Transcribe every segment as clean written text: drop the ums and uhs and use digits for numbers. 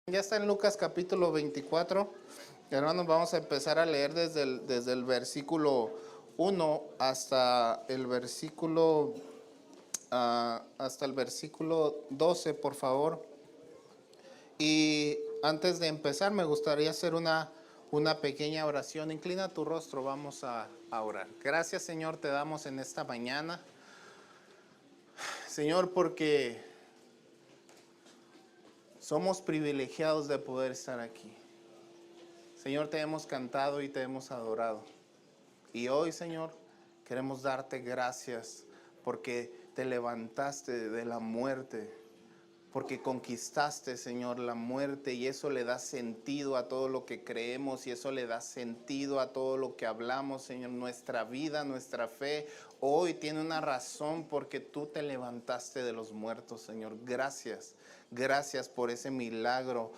Ya está en Lucas capítulo 24. Hermanos, vamos a empezar a leer desde el versículo 1 hasta el versículo 12, por favor. Y antes de empezar, me gustaría hacer una pequeña oración. Inclina tu rostro, vamos a orar. Gracias, Señor, te damos en esta mañana. Señor, porque somos privilegiados de poder estar aquí. Señor, te hemos cantado y te hemos adorado. Y hoy, Señor, queremos darte gracias porque te levantaste de la muerte, porque conquistaste, Señor, la muerte, y eso le da sentido a todo lo que creemos y eso le da sentido a todo lo que hablamos, Señor. Nuestra vida, nuestra fe, hoy tiene una razón porque tú te levantaste de los muertos, Señor. Gracias, gracias por ese milagro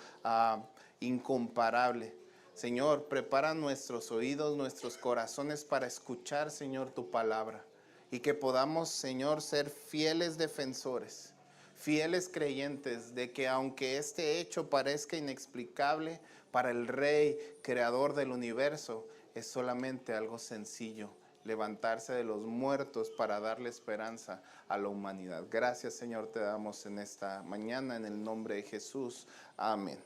incomparable. Señor, prepara nuestros oídos, nuestros corazones para escuchar, Señor, tu palabra. Y que podamos, Señor, ser fieles defensores, fieles creyentes de que aunque este hecho parezca inexplicable, para el Rey, creador del universo, es solamente algo sencillo: levantarse de los muertos para darle esperanza a la humanidad. Gracias, Señor, te damos en esta mañana, en el nombre de Jesús. Amén.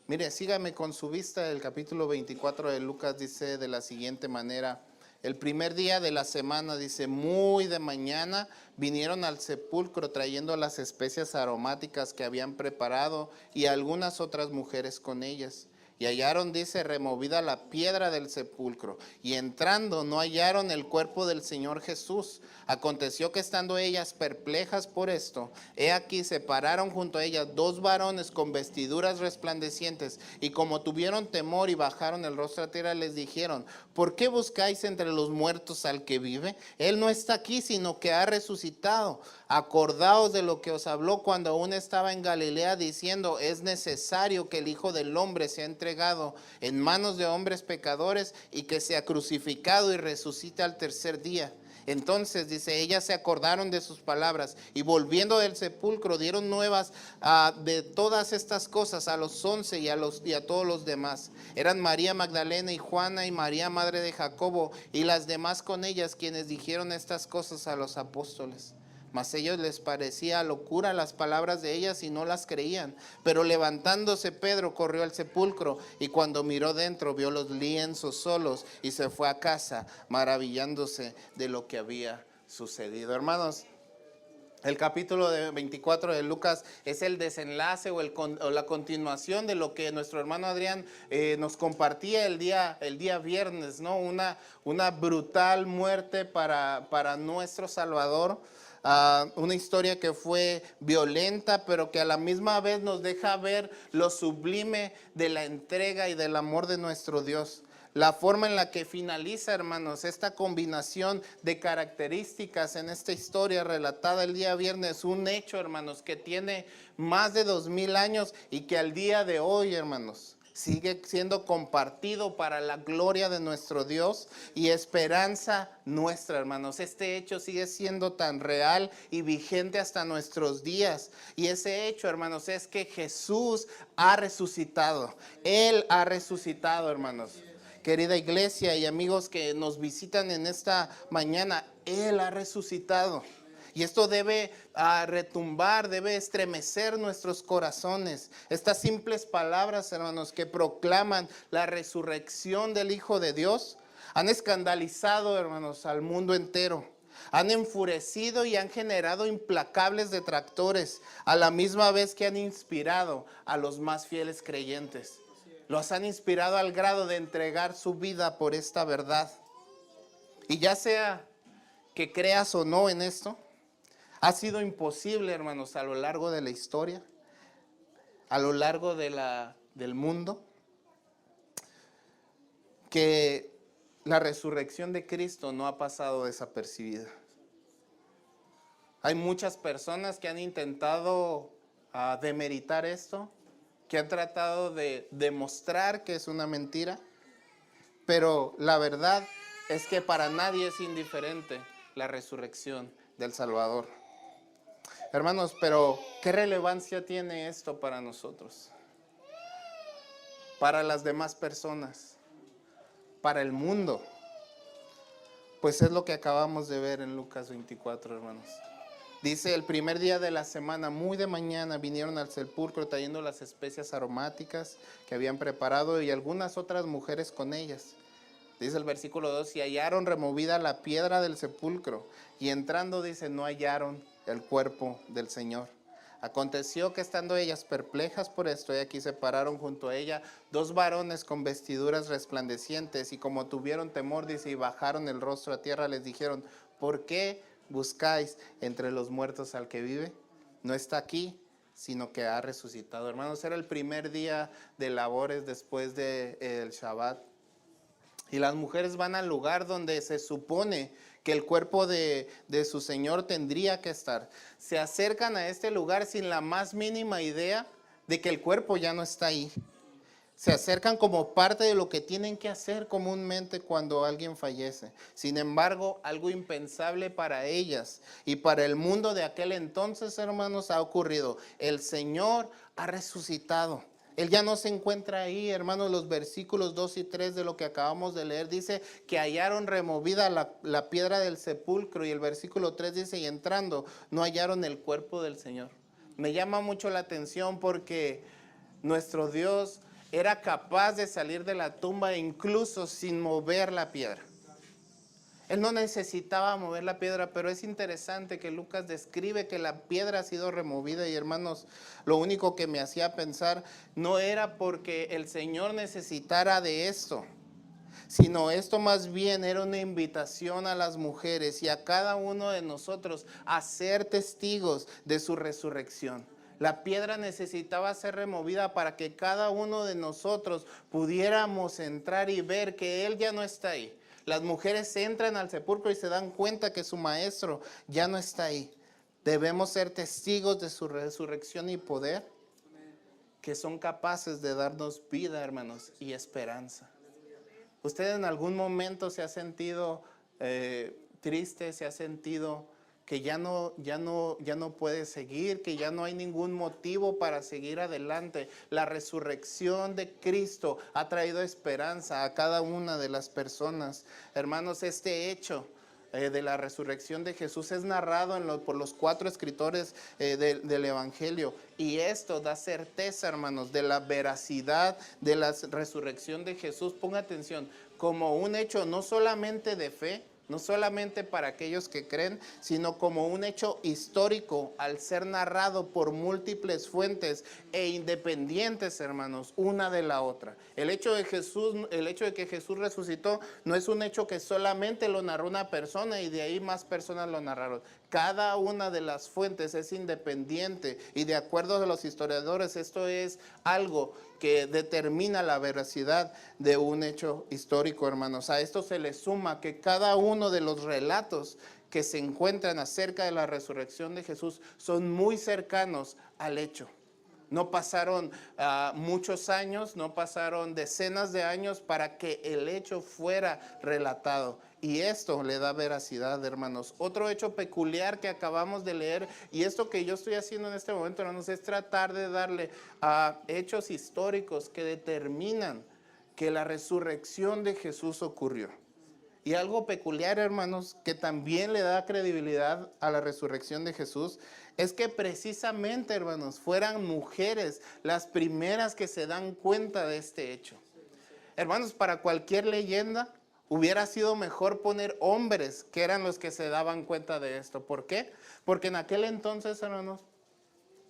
Mire, sígame con su vista. El capítulo 24 de Lucas dice de la siguiente manera: el primer día de la semana, dice, muy de mañana, vinieron al sepulcro trayendo las especias aromáticas que habían preparado y algunas otras mujeres con ellas. Y hallaron, dice, removida la piedra del sepulcro, y entrando no hallaron el cuerpo del Señor Jesús. Aconteció que estando ellas perplejas por esto, he aquí se pararon junto a ellas dos varones con vestiduras resplandecientes, y como tuvieron temor y bajaron el rostro a tierra, les dijeron: ¿por qué buscáis entre los muertos al que vive? Él no está aquí, sino que ha resucitado. Acordaos de lo que os habló cuando aún estaba en Galilea, diciendo: es necesario que el Hijo del Hombre sea entregado en manos de hombres pecadores y que sea crucificado y resucite al tercer día. Entonces, dice, ellas se acordaron de sus palabras y volviendo del sepulcro dieron nuevas de todas estas cosas a los 11 y a todos los demás. Eran María Magdalena y Juana y María, madre de Jacobo, y las demás con ellas, quienes dijeron estas cosas a los apóstoles. Mas ellos les parecía locura las palabras de ellas y no las creían. Pero levantándose Pedro corrió al sepulcro y cuando miró dentro vio los lienzos solos y se fue a casa maravillándose de lo que había sucedido. Hermanos, el capítulo 24 de Lucas es el desenlace o la continuación de lo que nuestro hermano Adrián nos compartía el día viernes, ¿no? Una brutal muerte para nuestro Salvador. Una historia que fue violenta, pero que a la misma vez nos deja ver lo sublime de la entrega y del amor de nuestro Dios. La forma en la que finaliza, hermanos, esta combinación de características en esta historia relatada el día viernes, un hecho, hermanos, que tiene más de 2000 años y que al día de hoy, hermanos, sigue siendo compartido para la gloria de nuestro Dios y esperanza nuestra, hermanos. Este hecho sigue siendo tan real y vigente hasta nuestros días. Y ese hecho, hermanos, es que Jesús ha resucitado. Él ha resucitado, hermanos. Querida iglesia y amigos que nos visitan en esta mañana, Él ha resucitado. Y esto debe retumbar, debe estremecer nuestros corazones. Estas simples palabras, hermanos, que proclaman la resurrección del Hijo de Dios, han escandalizado, hermanos, al mundo entero. Han enfurecido y han generado implacables detractores, a la misma vez que han inspirado a los más fieles creyentes. Los han inspirado al grado de entregar su vida por esta verdad. Y ya sea que creas o no en esto, ha sido imposible, hermanos, a lo largo de la historia, a lo largo del mundo, que la resurrección de Cristo no ha pasado desapercibida. Hay muchas personas que han intentado demeritar esto, que han tratado de demostrar que es una mentira, pero la verdad es que para nadie es indiferente la resurrección del Salvador. Hermanos, pero ¿qué relevancia tiene esto para nosotros? para las demás personas, para el mundo. Pues es lo que acabamos de ver en Lucas 24, hermanos. Dice, el primer día de la semana, muy de mañana, vinieron al sepulcro trayendo las especias aromáticas que habían preparado y algunas otras mujeres con ellas. Dice el versículo 2, y hallaron removida la piedra del sepulcro, y entrando, dice, no hallaron el cuerpo del Señor. Aconteció que estando ellas perplejas por esto, y aquí se pararon junto a ella 2 varones con vestiduras resplandecientes, y como tuvieron temor, dice, y bajaron el rostro a tierra, les dijeron, ¿por qué buscáis entre los muertos al que vive? No está aquí, sino que ha resucitado. Hermanos, era el primer día de labores después del Shabbat. Y las mujeres van al lugar donde se supone que el cuerpo de su Señor tendría que estar. Se acercan a este lugar sin la más mínima idea de que el cuerpo ya no está ahí. Se acercan como parte de lo que tienen que hacer comúnmente cuando alguien fallece. Sin embargo, algo impensable para ellas y para el mundo de aquel entonces, hermanos, ha ocurrido. El Señor ha resucitado. Él ya no se encuentra ahí, hermanos. Los versículos 2 y 3 de lo que acabamos de leer dice que hallaron removida la piedra del sepulcro, y el versículo 3 dice, y entrando no hallaron el cuerpo del Señor. Me llama mucho la atención porque nuestro Dios era capaz de salir de la tumba incluso sin mover la piedra. Él no necesitaba mover la piedra, pero es interesante que Lucas describe que la piedra ha sido removida, y hermanos, lo único que me hacía pensar no era porque el Señor necesitara de esto, sino esto más bien era una invitación a las mujeres y a cada uno de nosotros a ser testigos de su resurrección. La piedra necesitaba ser removida para que cada uno de nosotros pudiéramos entrar y ver que Él ya no está ahí. Las mujeres entran al sepulcro y se dan cuenta que su maestro ya no está ahí. Debemos ser testigos de su resurrección y poder, que son capaces de darnos vida, hermanos, y esperanza. ¿Usted en algún momento se ha sentido triste, se ha sentido que ya no puede seguir, que ya no hay ningún motivo para seguir adelante? La resurrección de Cristo ha traído esperanza a cada una de las personas. Hermanos, este hecho de la resurrección de Jesús es narrado por los 4 escritores del Evangelio, y esto da certeza, hermanos, de la veracidad de la resurrección de Jesús. Ponga atención, como un hecho no solamente de fe, no solamente para aquellos que creen, sino como un hecho histórico al ser narrado por múltiples fuentes e independientes, hermanos, una de la otra. El hecho de que Jesús resucitó no es un hecho que solamente lo narró una persona y de ahí más personas lo narraron. Cada una de las fuentes es independiente, y de acuerdo a los historiadores, esto es algo que determina la veracidad de un hecho histórico, hermanos. A esto se le suma que cada uno de los relatos que se encuentran acerca de la resurrección de Jesús son muy cercanos al hecho. No pasaron muchos años, no pasaron decenas de años para que el hecho fuera relatado. Y esto le da veracidad, hermanos. Otro hecho peculiar que acabamos de leer, y esto que yo estoy haciendo en este momento, hermanos, es tratar de darle a hechos históricos que determinan que la resurrección de Jesús ocurrió. Y algo peculiar, hermanos, que también le da credibilidad a la resurrección de Jesús, es que precisamente, hermanos, fueran mujeres las primeras que se dan cuenta de este hecho. Hermanos, para cualquier leyenda hubiera sido mejor poner hombres que eran los que se daban cuenta de esto. ¿Por qué? Porque en aquel entonces, hermanos,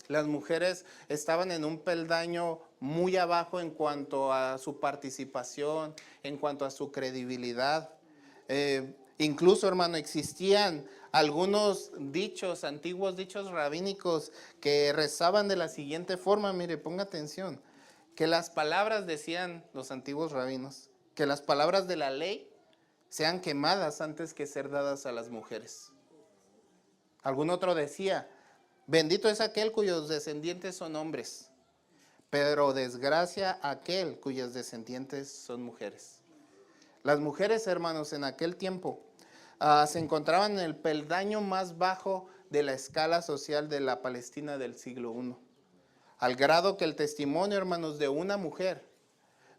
las mujeres estaban en un peldaño muy abajo en cuanto a su participación, en cuanto a su credibilidad. Incluso, hermano, existían algunos dichos, antiguos dichos rabínicos que rezaban de la siguiente forma. Mire, ponga atención, que las palabras, decían los antiguos rabinos, que las palabras de la ley sean quemadas antes que ser dadas a las mujeres. Algún otro decía, bendito es aquel cuyos descendientes son hombres, pero desgracia aquel cuyos descendientes son mujeres. Las mujeres, hermanos, en aquel tiempo se encontraban en el peldaño más bajo de la escala social de la Palestina del siglo I. Al grado que el testimonio, hermanos, de una mujer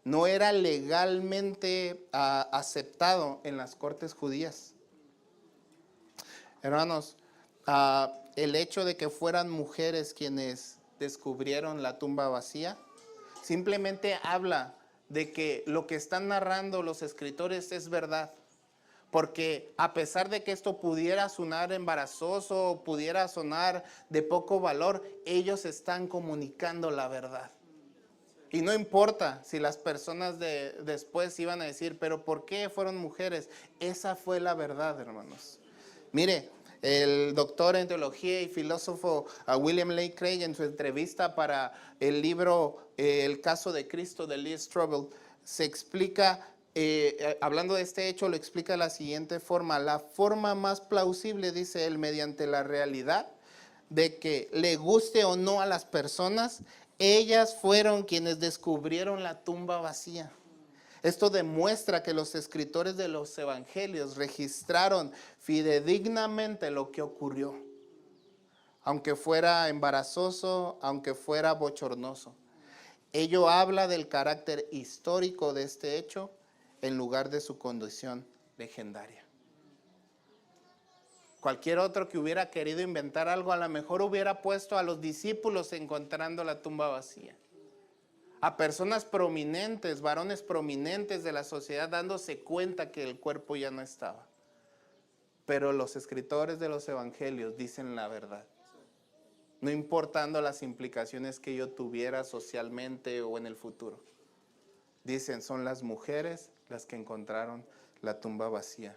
no era legalmente aceptado en las cortes judías. Hermanos, el hecho de que fueran mujeres quienes descubrieron la tumba vacía, simplemente habla de que lo que están narrando los escritores es verdad. Porque a pesar de que esto pudiera sonar embarazoso, pudiera sonar de poco valor, ellos están comunicando la verdad. Y no importa si las personas después iban a decir, pero ¿por qué fueron mujeres? Esa fue la verdad, hermanos. Mire, el doctor en teología y filósofo William Lane Craig, en su entrevista para el libro El caso de Cristo de Lee Strobel, se explica, hablando de este hecho, lo explica de la siguiente forma: la forma más plausible, dice él, mediante la realidad de que le guste o no a las personas, ellas fueron quienes descubrieron la tumba vacía. Esto demuestra que los escritores de los evangelios registraron fidedignamente lo que ocurrió, aunque fuera embarazoso, aunque fuera bochornoso. Ello habla del carácter histórico de este hecho en lugar de su condición legendaria. Cualquier otro que hubiera querido inventar algo, a lo mejor hubiera puesto a los discípulos encontrando la tumba vacía, a personas prominentes, varones prominentes de la sociedad dándose cuenta que el cuerpo ya no estaba. Pero los escritores de los evangelios dicen la verdad, no importando las implicaciones que ello tuviera socialmente o en el futuro. Dicen, son las mujeres las que encontraron la tumba vacía.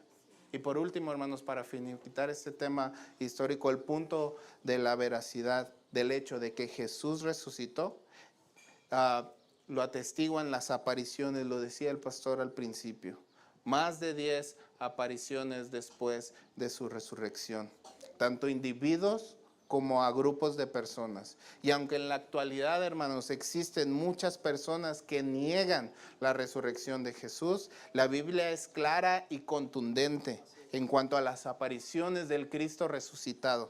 Y por último, hermanos, para finiquitar este tema histórico, el punto de la veracidad del hecho de que Jesús resucitó, lo atestiguan las apariciones, lo decía el pastor al principio. Más de 10 apariciones después de su resurrección, tanto individuos como a grupos de personas. Y aunque en la actualidad, hermanos, existen muchas personas que niegan la resurrección de Jesús, la Biblia es clara y contundente en cuanto a las apariciones del Cristo resucitado.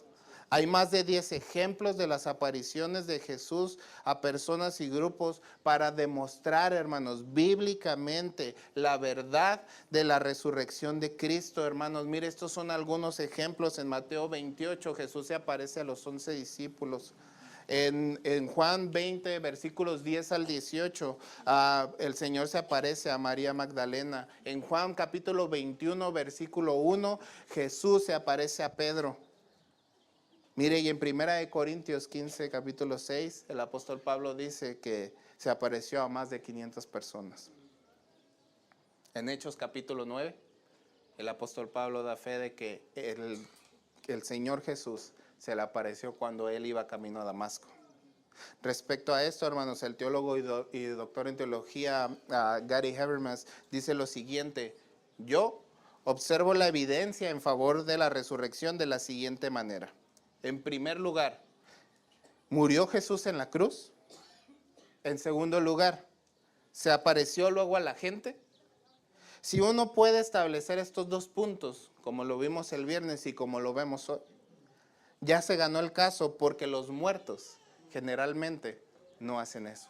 Hay más de 10 ejemplos de las apariciones de Jesús a personas y grupos para demostrar, hermanos, bíblicamente la verdad de la resurrección de Cristo, hermanos. Mire, estos son algunos ejemplos. En Mateo 28, Jesús se aparece a los 11 discípulos. En Juan 20, versículos 10 al 18, el Señor se aparece a María Magdalena. En Juan capítulo 21, versículo 1, Jesús se aparece a Pedro. Mire, y en 1 Corintios 15, capítulo 6, el apóstol Pablo dice que se apareció a más de 500 personas. En Hechos capítulo 9, el apóstol Pablo da fe de que el Señor Jesús se le apareció cuando él iba camino a Damasco. Respecto a esto, hermanos, el teólogo y doctor en teología Gary Habermas dice lo siguiente: yo observo la evidencia en favor de la resurrección de la siguiente manera. En primer lugar, ¿murió Jesús en la cruz? En segundo lugar, ¿se apareció luego a la gente? Si uno puede establecer estos dos puntos, como lo vimos el viernes y como lo vemos hoy, ya se ganó el caso, porque los muertos generalmente no hacen eso.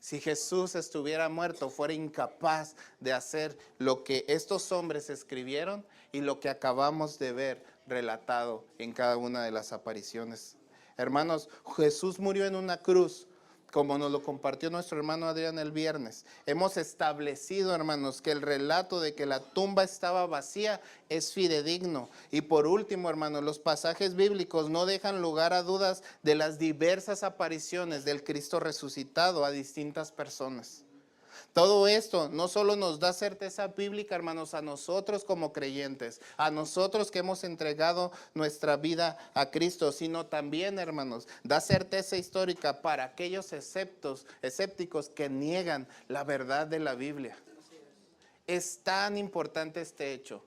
Si Jesús estuviera muerto, fuera incapaz de hacer lo que estos hombres escribieron y lo que acabamos de ver relatado en cada una de las apariciones. Hermanos, Jesús murió en una cruz, como nos lo compartió nuestro hermano Adrián el viernes. Hemos establecido, hermanos, que el relato de que la tumba estaba vacía es fidedigno. Y por último, hermanos, los pasajes bíblicos no dejan lugar a dudas de las diversas apariciones del Cristo resucitado a distintas personas. Todo esto no solo nos da certeza bíblica, hermanos, a nosotros como creyentes, a nosotros que hemos entregado nuestra vida a Cristo, sino también, hermanos, da certeza histórica para aquellos escépticos que niegan la verdad de la Biblia. Es tan importante este hecho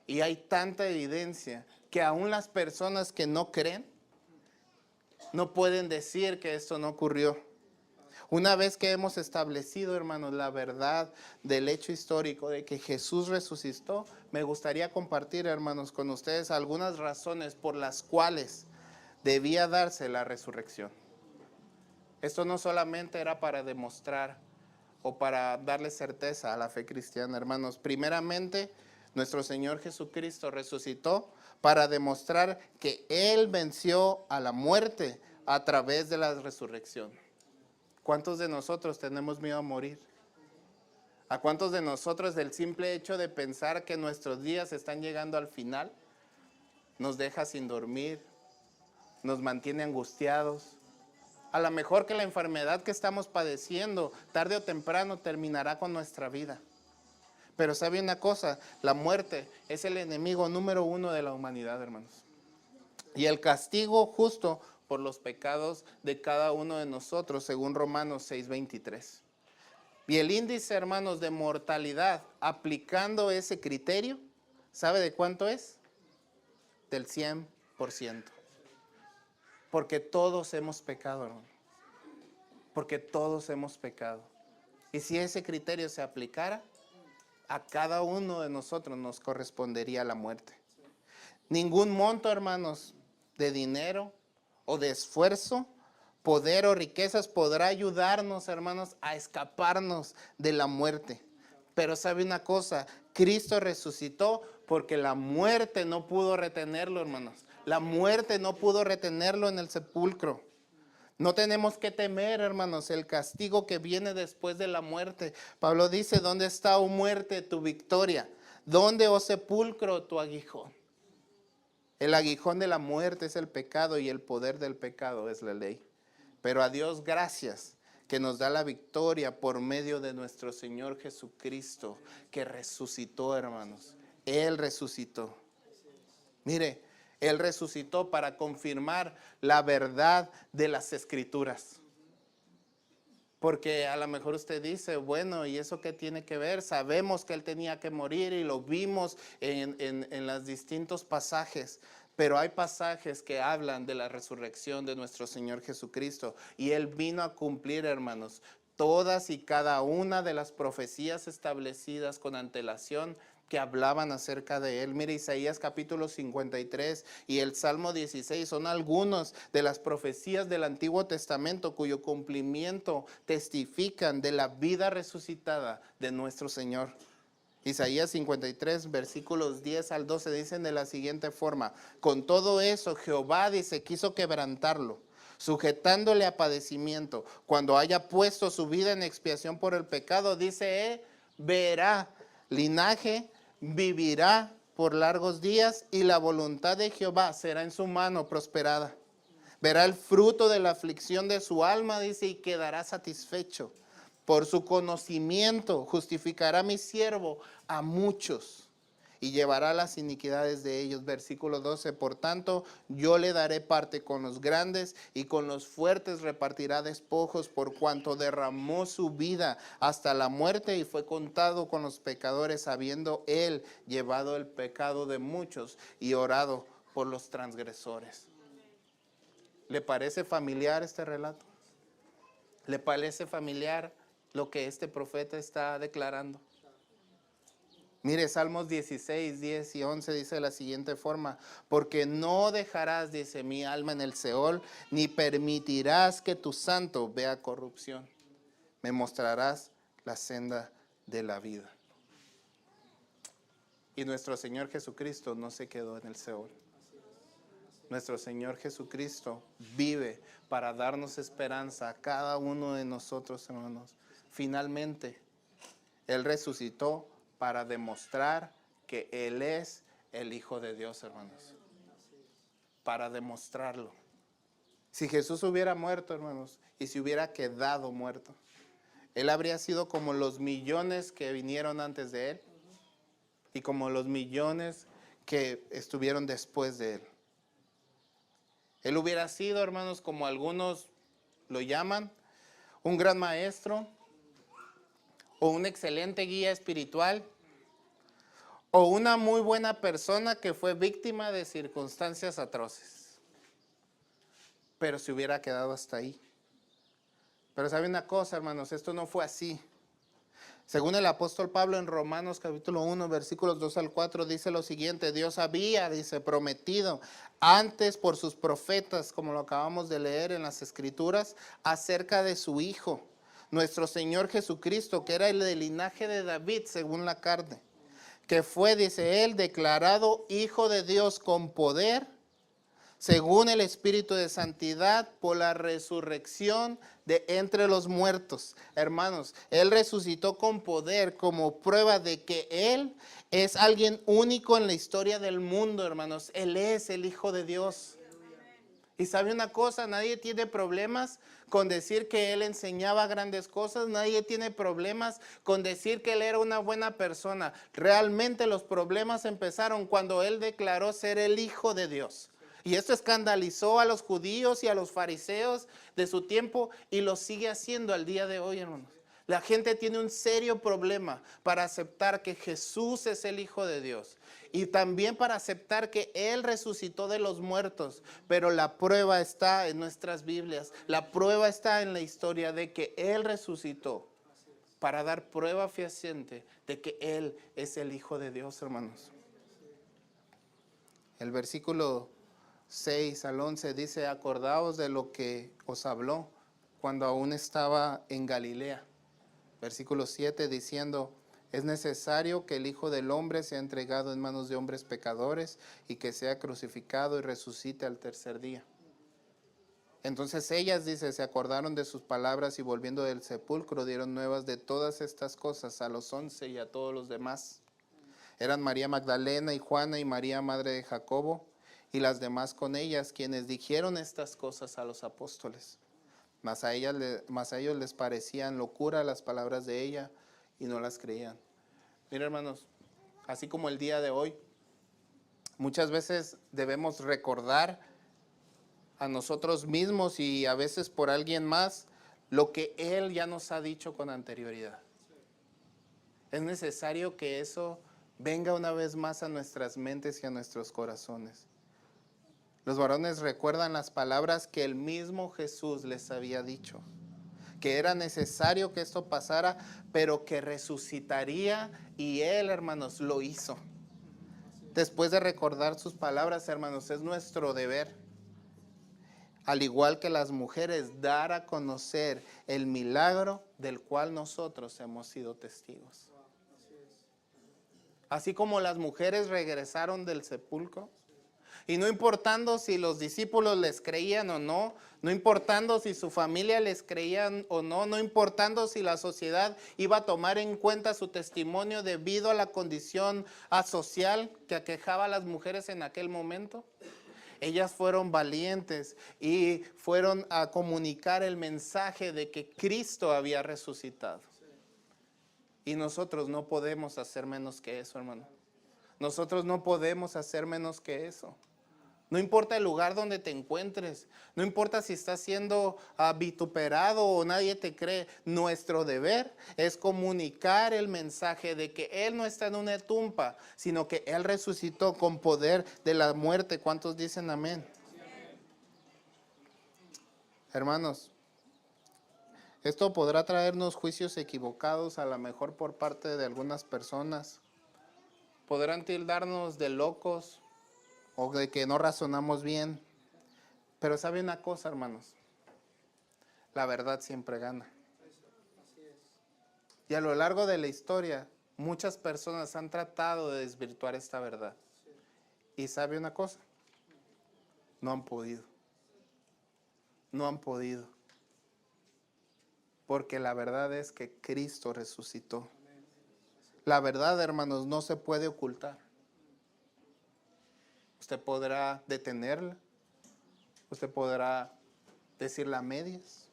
y hay tanta evidencia que aún las personas que no creen no pueden decir que esto no ocurrió. Una vez que hemos establecido, hermanos, la verdad del hecho histórico de que Jesús resucitó, me gustaría compartir, hermanos, con ustedes algunas razones por las cuales debía darse la resurrección. Esto no solamente era para demostrar o para darle certeza a la fe cristiana, hermanos. Primeramente, nuestro Señor Jesucristo resucitó para demostrar que Él venció a la muerte a través de la resurrección. ¿Cuántos de nosotros tenemos miedo a morir? ¿A cuántos de nosotros el simple hecho de pensar que nuestros días están llegando al final nos deja sin dormir, nos mantiene angustiados? A lo mejor que la enfermedad que estamos padeciendo tarde o temprano terminará con nuestra vida. Pero ¿sabe una cosa? La muerte es el enemigo número 1 de la humanidad, hermanos. Y el castigo justo por los pecados de cada uno de nosotros, según Romanos 6:23. Y el índice, hermanos, de mortalidad, aplicando ese criterio, ¿sabe de cuánto es? Del 100%. Porque todos hemos pecado, hermano. Porque todos hemos pecado. Y si ese criterio se aplicara, a cada uno de nosotros nos correspondería la muerte. Ningún monto, hermanos, de dinero o de esfuerzo, poder o riquezas podrá ayudarnos, hermanos, a escaparnos de la muerte. Pero sabe una cosa, Cristo resucitó porque la muerte no pudo retenerlo, hermanos. La muerte no pudo retenerlo en el sepulcro. No tenemos que temer, hermanos, el castigo que viene después de la muerte. Pablo dice, ¿dónde está, oh muerte, tu victoria? ¿Dónde, oh sepulcro, tu aguijón? El aguijón de la muerte es el pecado y el poder del pecado es la ley. Pero a Dios gracias que nos da la victoria por medio de nuestro Señor Jesucristo, que resucitó, hermanos. Él resucitó. Mire, Él resucitó para confirmar la verdad de las Escrituras. Porque a lo mejor usted dice, bueno, ¿y eso qué tiene que ver? Sabemos que Él tenía que morir y lo vimos en los distintos pasajes. Pero hay pasajes que hablan de la resurrección de nuestro Señor Jesucristo. Y Él vino a cumplir, hermanos, todas y cada una de las profecías establecidas con antelación que hablaban acerca de Él. Mire, Isaías capítulo 53 y el Salmo 16 son algunos de las profecías del Antiguo Testamento cuyo cumplimiento testifican de la vida resucitada de nuestro Señor. Isaías 53, versículos 10 al 12 dicen de la siguiente forma: con todo eso Jehová dice, quiso quebrantarlo, sujetándole a padecimiento. Cuando haya puesto su vida en expiación por el pecado, dice, verá linaje, vivirá por largos días, y la voluntad de Jehová será en su mano prosperada. Verá el fruto de la aflicción de su alma, dice, y quedará satisfecho. Por su conocimiento justificará mi siervo a muchos y llevará las iniquidades de ellos. Versículo 12, por tanto, yo le daré parte con los grandes y con los fuertes repartirá despojos, por cuanto derramó su vida hasta la muerte y fue contado con los pecadores, habiendo él llevado el pecado de muchos y orado por los transgresores. ¿Le parece familiar este relato? ¿Le parece familiar lo que este profeta está declarando? Mire, Salmos 16, 10 y 11 dice de la siguiente forma: porque no dejarás, dice, mi alma en el Seol, ni permitirás que tu santo vea corrupción. Me mostrarás la senda de la vida. Y nuestro Señor Jesucristo no se quedó en el Seol. Nuestro Señor Jesucristo vive para darnos esperanza a cada uno de nosotros, hermanos. Finalmente, Él resucitó para demostrar que Él es el Hijo de Dios, hermanos. Para demostrarlo. Si Jesús hubiera muerto, hermanos, y si hubiera quedado muerto, Él habría sido como los millones que vinieron antes de Él y como los millones que estuvieron después de Él. Él hubiera sido, hermanos, como algunos lo llaman, un gran maestro, o un excelente guía espiritual, o una muy buena persona que fue víctima de circunstancias atroces. Pero se hubiera quedado hasta ahí. Pero sabe una cosa, hermanos, esto no fue así. Según el apóstol Pablo en Romanos capítulo 1, versículos 2 al 4, dice lo siguiente: Dios había, dice, prometido antes por sus profetas, como lo acabamos de leer en las Escrituras, acerca de su Hijo, nuestro Señor Jesucristo, que era el del linaje de David según la carne, que fue, dice él, declarado Hijo de Dios con poder, según el Espíritu de Santidad, por la resurrección de entre los muertos. Hermanos, Él resucitó con poder como prueba de que Él es alguien único en la historia del mundo, hermanos. Él es el Hijo de Dios. Y sabe una cosa, nadie tiene problemas con decir que Él enseñaba grandes cosas, nadie tiene problemas con decir que Él era una buena persona. Realmente los problemas empezaron cuando Él declaró ser el Hijo de Dios. Y esto escandalizó a los judíos y a los fariseos de su tiempo y lo sigue haciendo al día de hoy, hermanos. La gente tiene un serio problema para aceptar que Jesús es el Hijo de Dios y también para aceptar que Él resucitó de los muertos. Pero la prueba está en nuestras Biblias, la prueba está en la historia de que Él resucitó para dar prueba fehaciente de que Él es el Hijo de Dios, hermanos. El versículo 6 al 11 dice: acordaos de lo que os habló cuando aún estaba en Galilea. Versículo 7 diciendo: es necesario que el Hijo del Hombre sea entregado en manos de hombres pecadores y que sea crucificado y resucite al tercer día. Entonces ellas, dice, se acordaron de sus palabras y volviendo del sepulcro dieron nuevas de todas estas cosas a los 11 y a todos los demás. Eran María Magdalena y Juana y María, madre de Jacobo, y las demás con ellas, quienes dijeron estas cosas a los apóstoles. Mas a ellos les parecían locura las palabras de ella y no las creían. Mira, hermanos, así como el día de hoy, muchas veces debemos recordar a nosotros mismos y a veces por alguien más lo que Él ya nos ha dicho con anterioridad. Es necesario que eso venga una vez más a nuestras mentes y a nuestros corazones. Los varones recuerdan las palabras que el mismo Jesús les había dicho, que era necesario que esto pasara, pero que resucitaría, y Él, hermanos, lo hizo. Después de recordar sus palabras, hermanos, es nuestro deber, al igual que las mujeres, dar a conocer el milagro del cual nosotros hemos sido testigos. Así como las mujeres regresaron del sepulcro, y no importando si los discípulos les creían o no, no importando si su familia les creían o no, no importando si la sociedad iba a tomar en cuenta su testimonio debido a la condición social que aquejaba a las mujeres en aquel momento, ellas fueron valientes y fueron a comunicar el mensaje de que Cristo había resucitado. Y nosotros no podemos hacer menos que eso, hermano. Nosotros no podemos hacer menos que eso. No importa el lugar donde te encuentres, no importa si estás siendo vituperado o nadie te cree, nuestro deber es comunicar el mensaje de que Él no está en una tumba, sino que Él resucitó con poder de la muerte. ¿Cuántos dicen amén? Hermanos, esto podrá traernos juicios equivocados, a lo mejor por parte de algunas personas. Podrán tildarnos de locos o de que no razonamos bien. Pero sabe una cosa, hermanos, la verdad siempre gana. Y a lo largo de la historia, muchas personas han tratado de desvirtuar esta verdad. Y sabe una cosa, no han podido. No han podido. Porque la verdad es que Cristo resucitó. La verdad, hermanos, no se puede ocultar. Usted podrá detenerla, usted podrá decirla a medias,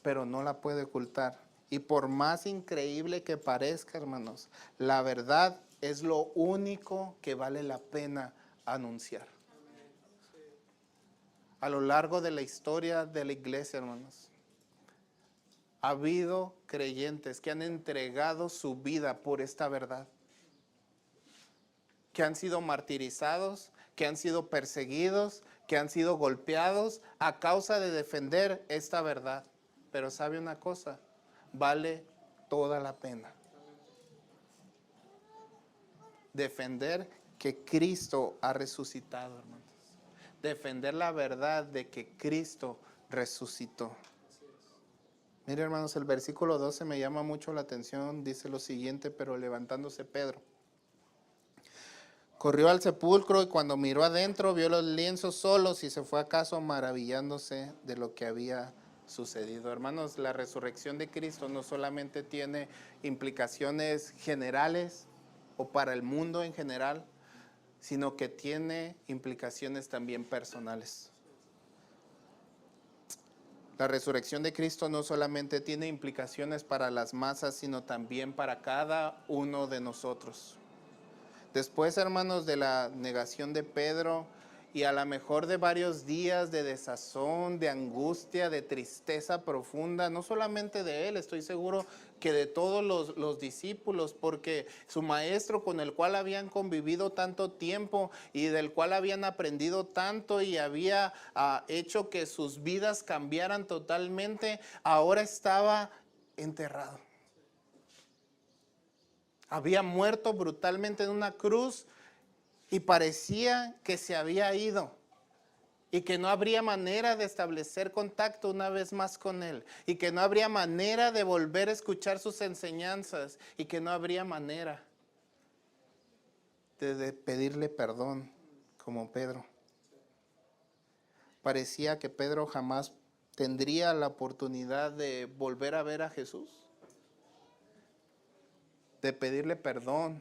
pero no la puede ocultar. Y por más increíble que parezca, hermanos, la verdad es lo único que vale la pena anunciar. A lo largo de la historia de la iglesia, hermanos, ha habido creyentes que han entregado su vida por esta verdad, que han sido martirizados, que han sido perseguidos, que han sido golpeados a causa de defender esta verdad. Pero sabe una cosa, vale toda la pena defender que Cristo ha resucitado, hermanos. Defender la verdad de que Cristo resucitó. Mire, hermanos, el versículo 12 me llama mucho la atención. Dice lo siguiente: pero levantándose Pedro, corrió al sepulcro, y cuando miró adentro, vio los lienzos solos y se fue a casa maravillándose de lo que había sucedido. Hermanos, la resurrección de Cristo no solamente tiene implicaciones generales o para el mundo en general, sino que tiene implicaciones también personales. La resurrección de Cristo no solamente tiene implicaciones para las masas, sino también para cada uno de nosotros. Después, hermanos, de la negación de Pedro y a lo mejor de varios días de desazón, de angustia, de tristeza profunda, no solamente de él, estoy seguro que de todos los discípulos, porque su maestro con el cual habían convivido tanto tiempo y del cual habían aprendido tanto y había hecho que sus vidas cambiaran totalmente, ahora estaba enterrado. Había muerto brutalmente en una cruz y parecía que se había ido y que no habría manera de establecer contacto una vez más con él, y que no habría manera de volver a escuchar sus enseñanzas, y que no habría manera de pedirle perdón como Pedro. Parecía que Pedro jamás tendría la oportunidad de volver a ver a Jesús, de pedirle perdón,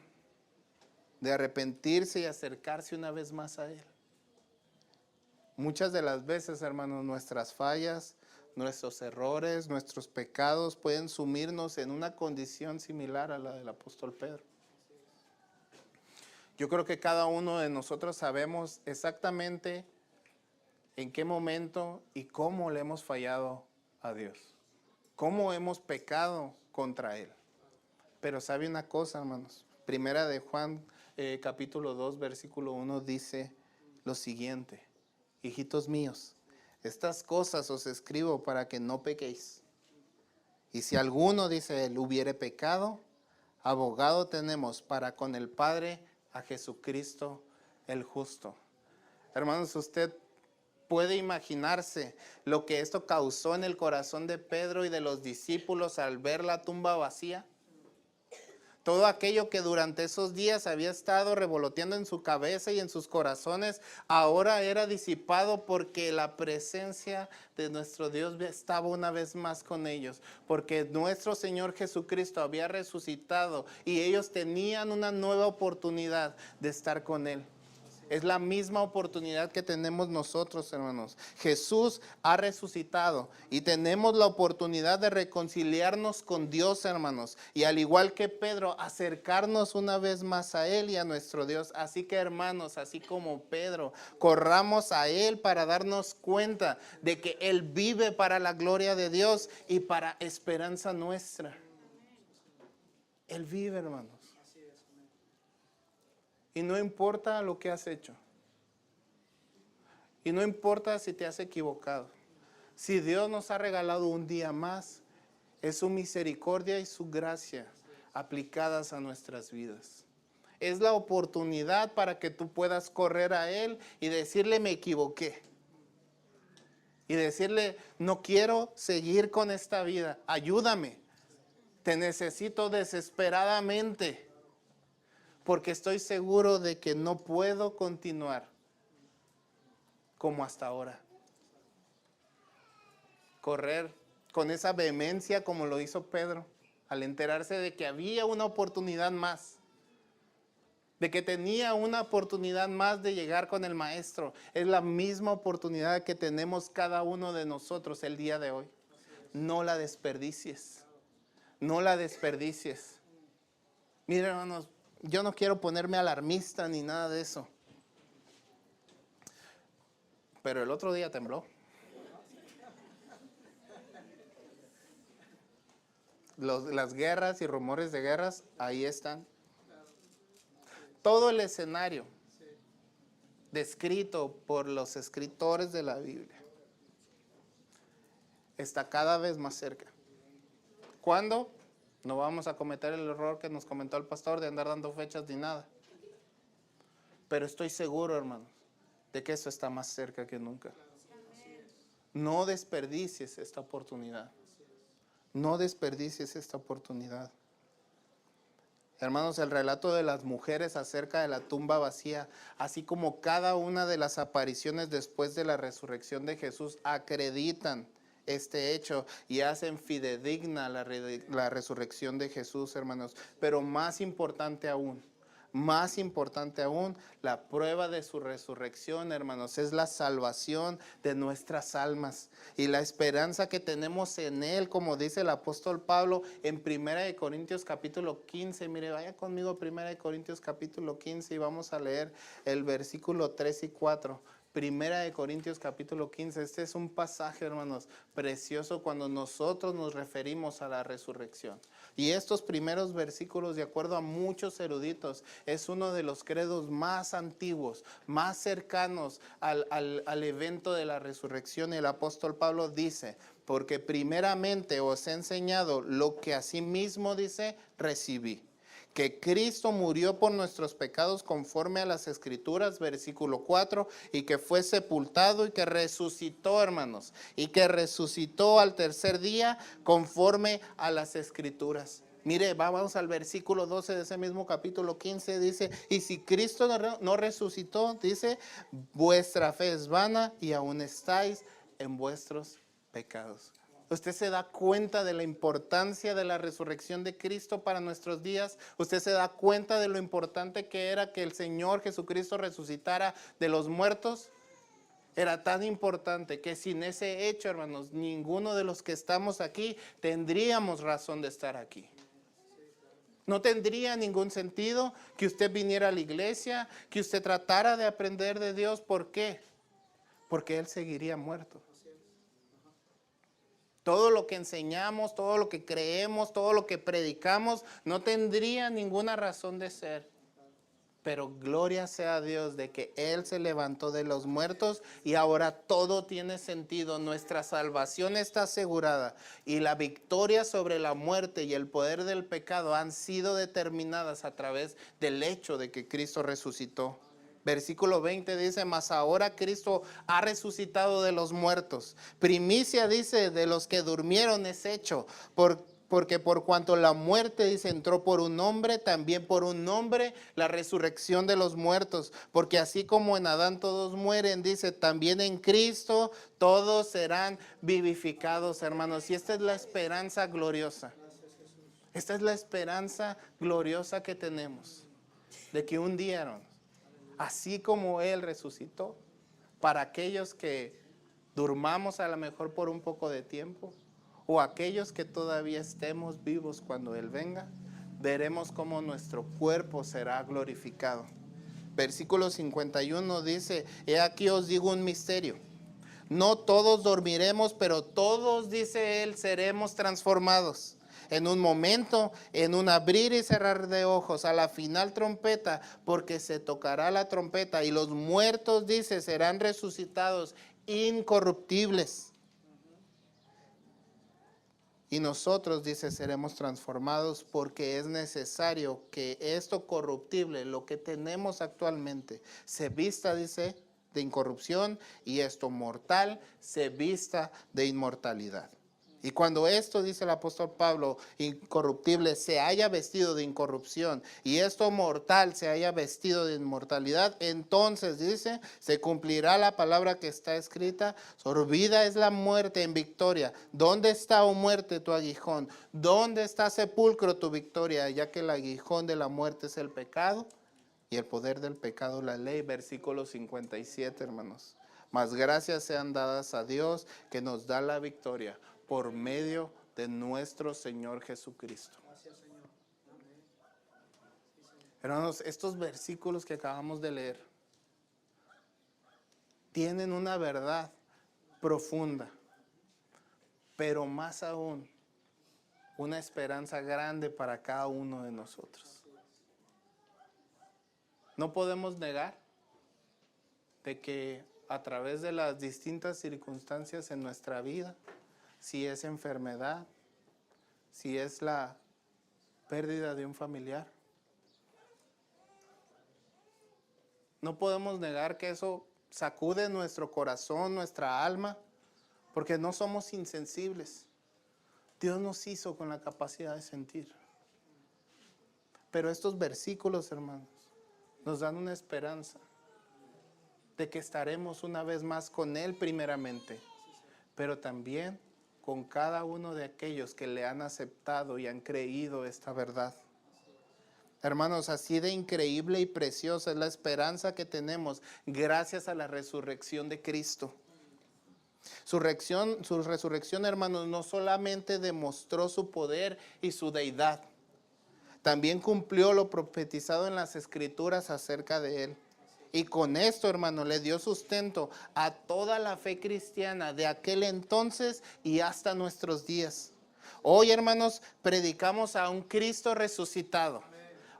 de arrepentirse y acercarse una vez más a él. Muchas de las veces, hermanos, nuestras fallas, nuestros errores, nuestros pecados pueden sumirnos en una condición similar a la del apóstol Pedro. Yo creo que cada uno de nosotros sabemos exactamente en qué momento y cómo le hemos fallado a Dios, cómo hemos pecado contra Él. Pero sabe una cosa, hermanos, primera de Juan capítulo 2, versículo 1 dice lo siguiente: hijitos míos, estas cosas os escribo para que no pequéis. Y si alguno, dice él, hubiere pecado, abogado tenemos para con el Padre, a Jesucristo el justo. Hermanos, usted puede imaginarse lo que esto causó en el corazón de Pedro y de los discípulos al ver la tumba vacía. Todo aquello que durante esos días había estado revoloteando en su cabeza y en sus corazones, ahora era disipado porque la presencia de nuestro Dios estaba una vez más con ellos. Porque nuestro Señor Jesucristo había resucitado y ellos tenían una nueva oportunidad de estar con Él. Es la misma oportunidad que tenemos nosotros, hermanos. Jesús ha resucitado y tenemos la oportunidad de reconciliarnos con Dios, hermanos. Y al igual que Pedro, acercarnos una vez más a Él y a nuestro Dios. Así que, hermanos, así como Pedro, corramos a Él para darnos cuenta de que Él vive para la gloria de Dios y para esperanza nuestra. Él vive, hermanos. Y no importa lo que has hecho. Y no importa si te has equivocado. Si Dios nos ha regalado un día más, es su misericordia y su gracia aplicadas a nuestras vidas. Es la oportunidad para que tú puedas correr a Él y decirle: me equivoqué. Y decirle: no quiero seguir con esta vida. Ayúdame. Te necesito desesperadamente. Porque estoy seguro de que no puedo continuar como hasta ahora. Correr con esa vehemencia como lo hizo Pedro, al enterarse de que había una oportunidad más, de que tenía una oportunidad más de llegar con el Maestro. Es la misma oportunidad que tenemos cada uno de nosotros el día de hoy. No la desperdicies. No la desperdicies. Miren, hermanos, yo no quiero ponerme alarmista ni nada de eso. Pero el otro día tembló. Las guerras y rumores de guerras, ahí están. Todo el escenario descrito por los escritores de la Biblia está cada vez más cerca. ¿Cuándo? No vamos a cometer el error que nos comentó el pastor de andar dando fechas ni nada. Pero estoy seguro, hermanos, de que eso está más cerca que nunca. No desperdicies esta oportunidad. No desperdicies esta oportunidad. Hermanos, el relato de las mujeres acerca de la tumba vacía, así como cada una de las apariciones después de la resurrección de Jesús, acreditan este hecho y hacen fidedigna la resurrección de Jesús, hermanos. Pero más importante aún, la prueba de su resurrección, hermanos, es la salvación de nuestras almas y la esperanza que tenemos en Él, como dice el apóstol Pablo en 1 Corintios capítulo 15. Mire, vaya conmigo a 1 Corintios capítulo 15 y vamos a leer el versículo 3 y 4. 1 Corintios capítulo 15, este es un pasaje, hermanos, precioso cuando nosotros nos referimos a la resurrección. Y estos primeros versículos, de acuerdo a muchos eruditos, es uno de los credos más antiguos, más cercanos al evento de la resurrección. El apóstol Pablo dice, porque primeramente os he enseñado lo que asimismo dice, recibí. Que Cristo murió por nuestros pecados conforme a las Escrituras, versículo 4, y que fue sepultado y que resucitó, hermanos, y que resucitó al tercer día conforme a las Escrituras. Mire, vamos al versículo 12 de ese mismo capítulo 15, dice, y si Cristo no resucitó, dice, vuestra fe es vana y aún estáis en vuestros pecados. ¿Usted se da cuenta de la importancia de la resurrección de Cristo para nuestros días? ¿Usted se da cuenta de lo importante que era que el Señor Jesucristo resucitara de los muertos? Era tan importante que sin ese hecho, hermanos, ninguno de los que estamos aquí tendríamos razón de estar aquí. No tendría ningún sentido que usted viniera a la iglesia, que usted tratara de aprender de Dios. ¿Por qué? Porque Él seguiría muerto. Todo lo que enseñamos, todo lo que creemos, todo lo que predicamos, no tendría ninguna razón de ser. Pero gloria sea a Dios de que Él se levantó de los muertos y ahora todo tiene sentido. Nuestra salvación está asegurada y la victoria sobre la muerte y el poder del pecado han sido determinadas a través del hecho de que Cristo resucitó. Versículo 20 dice, mas ahora Cristo ha resucitado de los muertos. Primicia, dice, de los que durmieron es hecho. Porque por cuanto la muerte, dice, entró por un hombre, también por un hombre la resurrección de los muertos. Porque así como en Adán todos mueren, dice, también en Cristo todos serán vivificados, hermanos. Y esta es la esperanza gloriosa. Esta es la esperanza gloriosa que tenemos. De que un día, hermanos, así como Él resucitó, para aquellos que durmamos a lo mejor por un poco de tiempo, o aquellos que todavía estemos vivos cuando Él venga, veremos cómo nuestro cuerpo será glorificado. Versículo 51 dice, he aquí os digo un misterio. No todos dormiremos, pero todos, dice Él, seremos transformados. En un momento, en un abrir y cerrar de ojos, a la final trompeta, porque se tocará la trompeta y los muertos, dice, serán resucitados incorruptibles. Y nosotros, dice, seremos transformados porque es necesario que esto corruptible, lo que tenemos actualmente, se vista, dice, de incorrupción y esto mortal se vista de inmortalidad. Y cuando esto, dice el apóstol Pablo, incorruptible se haya vestido de incorrupción y esto mortal se haya vestido de inmortalidad, entonces, dice, se cumplirá la palabra que está escrita, sorbida es la muerte en victoria. ¿Dónde está, oh muerte, tu aguijón? ¿Dónde está, sepulcro, tu victoria? Ya que el aguijón de la muerte es el pecado y el poder del pecado la ley. Versículo 57, hermanos. Mas gracias sean dadas a Dios que nos da la victoria por medio de nuestro Señor Jesucristo. Hermanos, estos versículos que acabamos de leer tienen una verdad profunda, pero más aún, una esperanza grande para cada uno de nosotros. No podemos negar de que a través de las distintas circunstancias en nuestra vida, si es enfermedad, si es la pérdida de un familiar, no podemos negar que eso sacude nuestro corazón, nuestra alma, porque no somos insensibles. Dios nos hizo con la capacidad de sentir. Pero estos versículos, hermanos, nos dan una esperanza de que estaremos una vez más con Él primeramente, pero también con cada uno de aquellos que le han aceptado y han creído esta verdad. Hermanos, así de increíble y preciosa es la esperanza que tenemos gracias a la resurrección de Cristo. Su resurrección, hermanos, no solamente demostró su poder y su deidad, también cumplió lo profetizado en las Escrituras acerca de Él. Y con esto, hermano, le dio sustento a toda la fe cristiana de aquel entonces y hasta nuestros días. Hoy, hermanos, predicamos a un Cristo resucitado.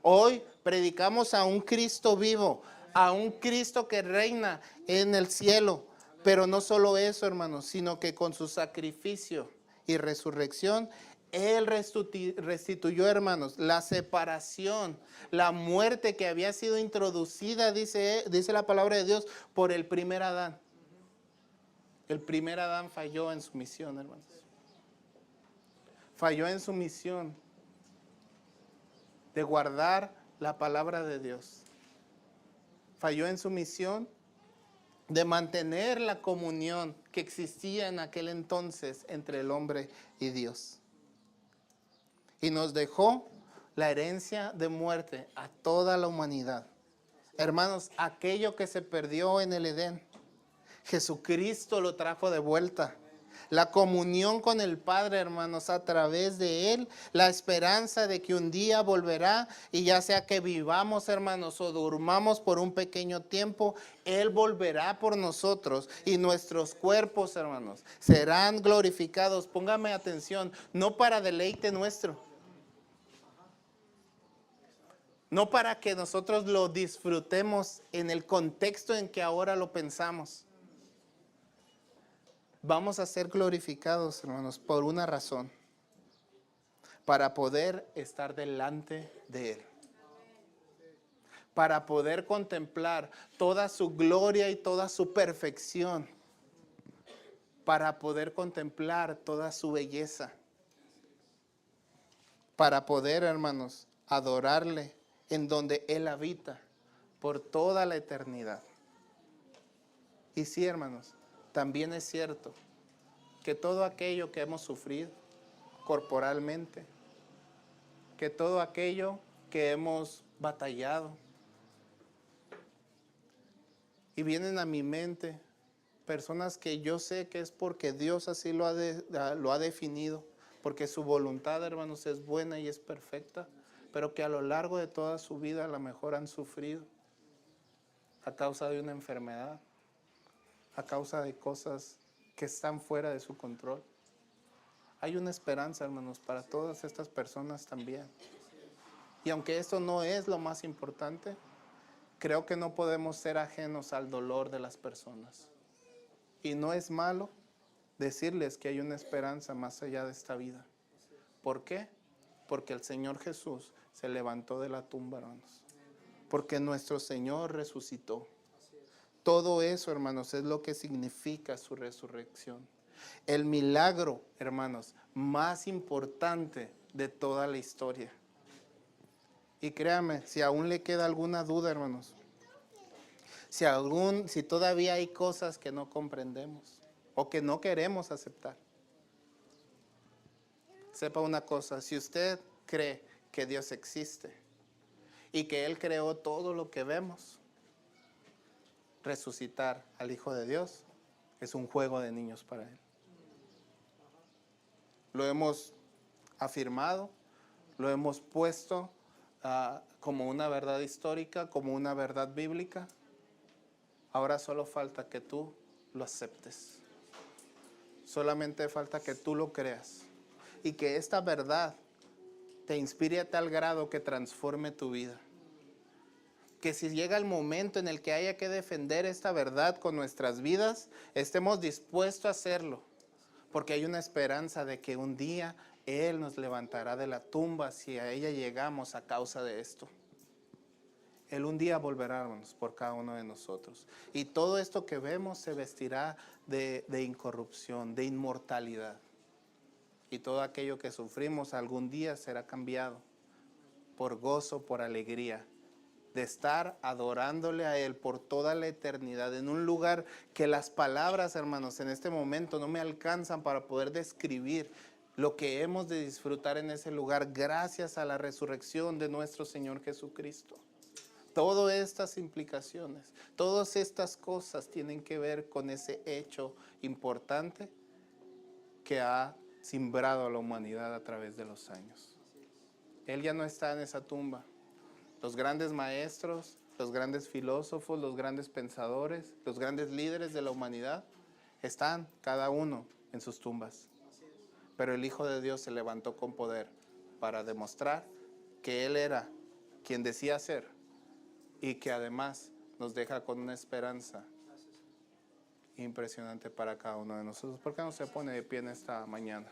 Hoy predicamos a un Cristo vivo, a un Cristo que reina en el cielo. Pero no solo eso, hermanos, sino que con su sacrificio y resurrección, Él restituyó, hermanos, la separación, la muerte que había sido introducida, dice la palabra de Dios, por el primer Adán. El primer Adán falló en su misión, hermanos. Falló en su misión de guardar la palabra de Dios. Falló en su misión de mantener la comunión que existía en aquel entonces entre el hombre y Dios. Y nos dejó la herencia de muerte a toda la humanidad. Hermanos, aquello que se perdió en el Edén, Jesucristo lo trajo de vuelta. La comunión con el Padre, hermanos, a través de Él, la esperanza de que un día volverá, y ya sea que vivamos, hermanos, o durmamos por un pequeño tiempo, Él volverá por nosotros y nuestros cuerpos, hermanos, serán glorificados. Póngame atención, no para deleite nuestro, no para que nosotros lo disfrutemos en el contexto en que ahora lo pensamos. Vamos a ser glorificados, hermanos, por una razón: para poder estar delante de Él, para poder contemplar toda su gloria y toda su perfección, para poder contemplar toda su belleza, para poder, hermanos, adorarle en donde Él habita por toda la eternidad. Y sí, hermanos, también es cierto que todo aquello que hemos sufrido corporalmente, que todo aquello que hemos batallado, y vienen a mi mente personas que yo sé que es porque Dios así lo ha definido, porque su voluntad, hermanos, es buena y es perfecta, pero que a lo largo de toda su vida a lo mejor han sufrido a causa de una enfermedad, a causa de cosas que están fuera de su control. Hay una esperanza, hermanos, para todas estas personas también. Y aunque esto no es lo más importante, creo que no podemos ser ajenos al dolor de las personas. Y no es malo decirles que hay una esperanza más allá de esta vida. ¿Por qué? Porque el Señor Jesús se levantó de la tumba, hermanos. Porque nuestro Señor resucitó. Todo eso, hermanos, es lo que significa su resurrección. El milagro, hermanos, más importante de toda la historia. Y créame, si aún le queda alguna duda, hermanos, si todavía hay cosas que no comprendemos o que no queremos aceptar, sepa una cosa: si usted cree que Dios existe y que Él creó todo lo que vemos, resucitar al Hijo de Dios es un juego de niños para Él. Lo hemos afirmado, lo hemos puesto como una verdad histórica, como una verdad bíblica. Ahora solo falta que tú lo aceptes. Solamente falta que tú lo creas y que esta verdad te inspire a tal grado que transforme tu vida. Que si llega el momento en el que haya que defender esta verdad con nuestras vidas, estemos dispuestos a hacerlo, porque hay una esperanza de que un día Él nos levantará de la tumba si a ella llegamos a causa de esto. Él un día volverá, hermanos, por cada uno de nosotros. Y todo esto que vemos se vestirá de incorrupción, de inmortalidad. Y todo aquello que sufrimos algún día será cambiado por gozo, por alegría, de estar adorándole a Él por toda la eternidad, en un lugar que las palabras, hermanos, en este momento no me alcanzan para poder describir lo que hemos de disfrutar en ese lugar gracias a la resurrección de nuestro Señor Jesucristo. Todas estas implicaciones, todas estas cosas tienen que ver con ese hecho importante que ha simbrado a la humanidad a través de los años. Él ya no está en esa tumba. Los grandes maestros, los grandes filósofos, los grandes pensadores, los grandes líderes de la humanidad están cada uno en sus tumbas. Pero el Hijo de Dios se levantó con poder para demostrar que Él era quien decía ser y que además nos deja con una esperanza impresionante para cada uno de nosotros. ¿Por qué no se pone de pie en esta mañana?